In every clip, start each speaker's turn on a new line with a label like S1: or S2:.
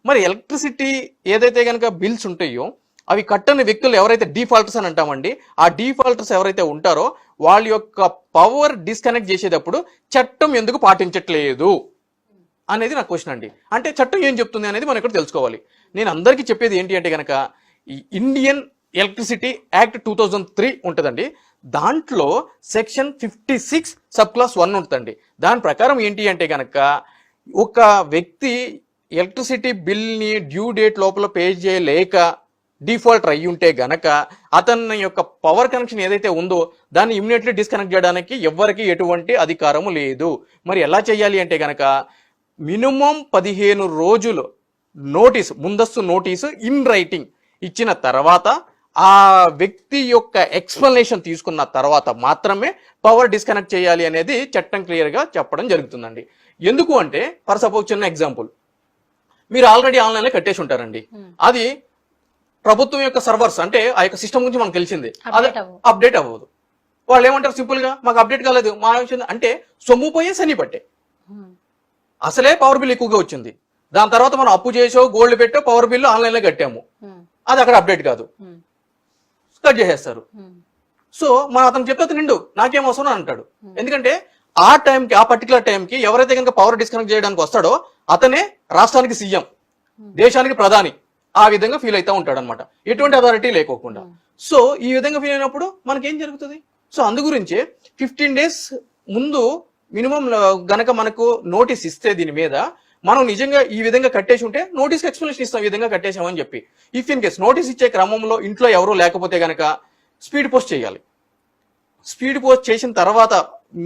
S1: మరి ఎలక్ట్రిసిటీ ఏదైతే కనుక బిల్స్ ఉంటాయో అవి కట్టని వ్యక్తులు ఎవరైతే డిఫాల్టర్స్ అని అంటామండి, ఆ డిఫాల్టర్స్ ఎవరైతే ఉంటారో వాళ్ళ యొక్క పవర్ డిస్కనెక్ట్ చేసేటప్పుడు చట్టం ఎందుకు పాటించట్లేదు అనేది నా క్వశ్చన్ అండి. అంటే చట్టం ఏం చెప్తుంది అనేది మనం ఇక్కడ తెలుసుకోవాలి. నేను అందరికీ చెప్పేది ఏంటి అంటే కనుక ఈ ఇండియన్ ఎలక్ట్రిసిటీ యాక్ట్ 2003 ఉంటుందండి. దాంట్లో సెక్షన్ 56 సబ్ క్లాస్ 1 ఉంటుందండి. దాని ప్రకారం ఏంటి అంటే కనుక ఒక వ్యక్తి ఎలక్ట్రిసిటీ బిల్ని డ్యూ డేట్ లోపల పే చేయలేక డిఫాల్టర్ అయ్యి ఉంటే గనక అతని యొక్క పవర్ కనెక్షన్ ఏదైతే ఉందో దాన్ని ఇమ్మీడియట్లీ డిస్కనెక్ట్ చేయడానికి ఎవరికి ఎటువంటి అధికారము లేదు. మరి ఎలా చేయాలి అంటే గనక మినిమం 15 రోజులు నోటీస్, ముందస్తు నోటీసు ఇన్ రైటింగ్ ఇచ్చిన తర్వాత ఆ వ్యక్తి యొక్క ఎక్స్ప్లెనేషన్ తీసుకున్న తర్వాత మాత్రమే పవర్ డిస్కనెక్ట్ చేయాలి అనేది చట్టం క్లియర్గా చెప్పడం జరుగుతుందండి. ఎందుకు అంటే ఫర్ సపోజ్ చిన్న ఎగ్జాంపుల్, మీరు ఆల్రెడీ ఆన్లైన్లో కట్టేసి ఉంటారండి. అది ప్రభుత్వం యొక్క సర్వర్స్ అంటే ఆ యొక్క సిస్టమ్ గురించి మనకు తెలిసింది, అది అప్డేట్ అవ్వదు. వాళ్ళు ఏమంటారు సింపుల్ గా, మాకు అప్డేట్ కాలేదు మా అంటే సొమ్ము పోయే శని పట్టే. అసలే పవర్ బిల్ ఎక్కువగా వచ్చింది, దాని తర్వాత మనం అప్పు చేసో గోల్డ్ పెట్టో పవర్ బిల్ ఆన్లైన్ లో కట్టాము, అది అక్కడ అప్డేట్ కాదు, కట్ చేసేస్తారు. సో మనం అతను చెప్తే నిండు నాకేం అవసరం అంటాడు. ఎందుకంటే ఆ టైంకి, ఆ పర్టికులర్ టైంకి ఎవరైతే కనుక పవర్ డిస్కనెక్ట్ చేయడానికి వస్తాడో అతనే రాష్ట్రానికి సీఎం, దేశానికి ప్రధాని, ఆ విధంగా ఫీల్ అవుతా ఉంటాడు అనమాట, ఎటువంటి అథారిటీ లేకోకుండా. సో ఈ విధంగా ఫీల్ అయినప్పుడు మనకేం జరుగుతుంది? సో అందు గురించే 15 days ముందు మినిమం గనక మనకు నోటీస్ ఇస్తే దీని మీద మనం నిజంగా ఈ విధంగా కట్టేసి ఉంటే నోటీస్ ఎక్స్ప్లెనేషన్ ఇస్తాం ఈ విధంగా కట్టేసామని చెప్పి. ఇఫ్ ఇన్ కేస్ నోటీస్ ఇచ్చే క్రమంలో ఇంట్లో ఎవరూ లేకపోతే గనక స్పీడ్ పోస్ట్ చేయాలి. స్పీడ్ పోస్ట్ చేసిన తర్వాత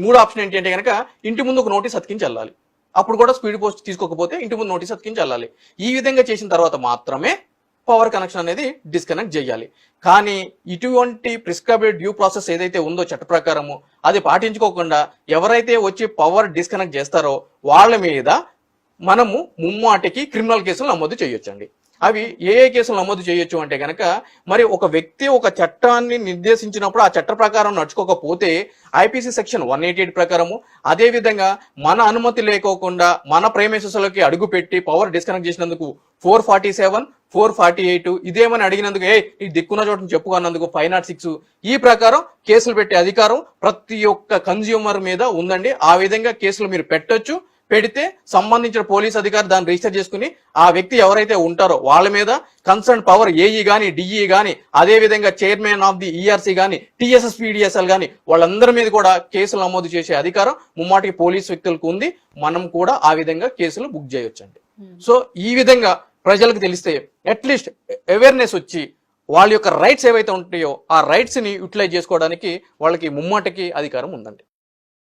S1: మూడో ఆప్షన్ ఏంటి అంటే కనుక ఇంటి ముందు ఒక నోటీస్ అతికించి వెళ్ళాలి. అప్పుడు కూడా స్పీడ్ పోస్ట్ తీసుకోకపోతే ఇంటి ముందు నోటీస్ అతికించి వెళ్ళాలి. ఈ విధంగా చేసిన తర్వాత మాత్రమే పవర్ కనెక్షన్ అనేది డిస్కనెక్ట్ చేయాలి. కానీ ఇటువంటి ప్రిస్క్రైబ్డ్ డ్యూ ప్రాసెస్ ఏదైతే ఉందో చట్ట ప్రకారము అది పాటించుకోకుండా ఎవరైతే వచ్చి పవర్ డిస్కనెక్ట్ చేస్తారో వాళ్ళ మీద మనము ముమ్మాటికి క్రిమినల్ కేసులు నమోదు చేయొచ్చండి. అవి ఏ కేసులు నమోదు చేయొచ్చు అంటే కనుక, మరి ఒక వ్యక్తి ఒక చట్టాన్ని నిర్దేశించినప్పుడు ఆ చట్ట ప్రకారం నడుచుకోకపోతే ఐపీసీ సెక్షన్ 188 ప్రకారము, అదే విధంగా మన అనుమతి లేకోకుండా మన ప్రైమేసెస్లోకి అడుగు పెట్టి పవర్ డిస్కనెక్ట్ చేసినందుకు 447, 448, ఇదేమని అడిగినందుకు ఈ దిక్కున్న చోటును చెప్పుకున్నందుకు 506, ఈ ప్రకారం కేసులు పెట్టే అధికారం ప్రతి ఒక్క కన్జ్యూమర్ మీద ఉందండి. ఆ విధంగా కేసులు మీరు పెట్టొచ్చు. పెడితే సంబంధించిన పోలీస్ అధికారి దాన్ని రిజిస్టర్ చేసుకుని ఆ వ్యక్తి ఎవరైతే ఉంటారో వాళ్ళ మీద కన్సర్న్ పవర్ ఏఈ గాని, డిఈ గాని, అదే విధంగా చైర్మన్ ఆఫ్ ది ఈఆర్సీ గాని, టీఎస్ఎస్ పీడిఎస్ఎల్ గాని వాళ్ళందరి మీద కూడా కేసులు నమోదు చేసే అధికారం ముమ్మాటికి పోలీస్ వ్యక్తులకు ఉంది. మనం కూడా ఆ విధంగా కేసులు బుక్ చేయొచ్చండి. సో ఈ విధంగా ప్రజలకు తెలిస్తే అట్లీస్ట్ అవేర్నెస్ వచ్చి వాళ్ళ యొక్క రైట్స్ ఏవైతే ఉంటాయో ఆ రైట్స్ ని యూటిలైజ్ చేసుకోవడానికి వాళ్ళకి ముమ్మాటికి అధికారం ఉందండి.